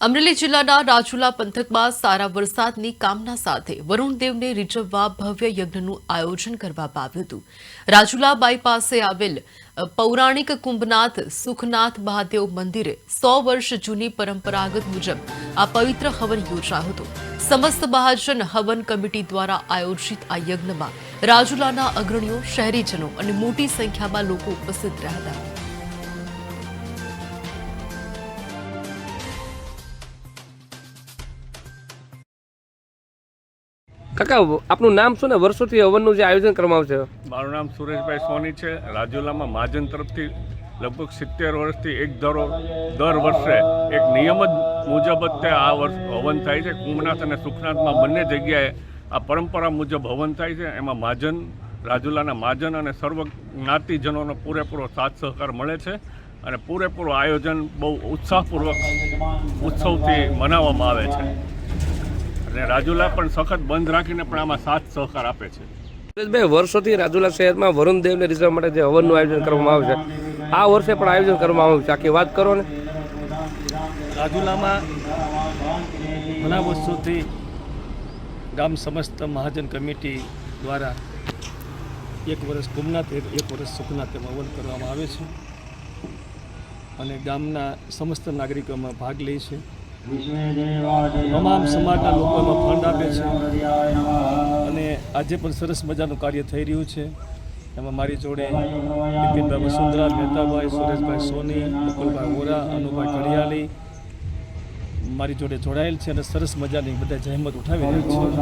અમરેલી જિલ્લાના રાજુલા પંથકમાં સારા વરસાદની કામના સાથે વરુણદેવને રીઝવવા ભવ્ય યજ્ઞનું આયોજન કરવામાં આવ્યું હતું। રાજુલા બાયપાસે આવેલ પૌરાણિક કુંભનાથ સુખનાથ મહાદેવ મંદિરે 100 વર્ષ જૂની પરંપરાગત મુજબ આ પવિત્ર હવન યોજાયો હતો। સમસ્ત મહાજન હવન કમિટી દ્વારા આયોજિત આ યજ્ઞમાં રાજુલાના અગ્રણીઓ, શહેરીજનો અને મોટી સંખ્યામાં લોકો ઉપસ્થિત રહ્યા હતા। કાકા, આપનું નામ શું ને વર્ષોથી હવનનું જે આયોજન કરવામાં આવે છે? મારું નામ સુરેશભાઈ સોની છે। રાજુલામાં મહાજન તરફથી લગભગ 70 વર્ષથી એક દર વર્ષે એક નિયમ જ મુજબ જ આ વર્ષ હવન થાય છે। કુંભનાથ અને સુખનાથમાં બંને જગ્યાએ આ પરંપરા મુજબ હવન થાય છે। એમાં મહાજન, રાજુલાના મહાજન અને સર્વ જ્ઞાતિજનોનો પૂરેપૂરો સાથ સહકાર મળે છે અને પૂરેપૂરું આયોજન બહુ ઉત્સાહપૂર્વક ઉત્સવથી મનાવવામાં આવે છે અને રાજુલા પણ સખત બંધ રાખીને પણ આમાં સાથ સહકાર આપે છે। સુરેશભાઈ, વર્ષોથી રાજુલા શહેરમાં વરુણદેવને રીઝવવા માટે જે હવનનું આયોજન કરવામાં આવે છે, આ વર્ષે પણ આયોજન કરવામાં આવ્યું છે, આખી વાત કરો ને। રાજુલામાં ઘણા વર્ષોથી ગામ સમસ્ત મહાજન કમિટી દ્વારા એક વર્ષ કુંભનાથ, એક વર્ષ સુખનાથ હવન કરવામાં આવે છે અને ગામના સમસ્ત નાગરિકોમાં ભાગ લે છે। તમામ સમાજના લોકો એમાં ફંડ આપે છે અને આજે પણ સરસ મજાનું કાર્ય થઈ રહ્યું છે। એમાં મારી જોડે બિપિનભાઈ વસુંધરા, મહેતાભાઈ, સુરેશભાઈ સોની, બકુલભાઈ વોરા, અનુભાઈ ઘડિયાળી મારી જોડે જોડાયેલ છે અને સરસ મજાની બધા જહેમત ઉઠાવી રહ્યા છે।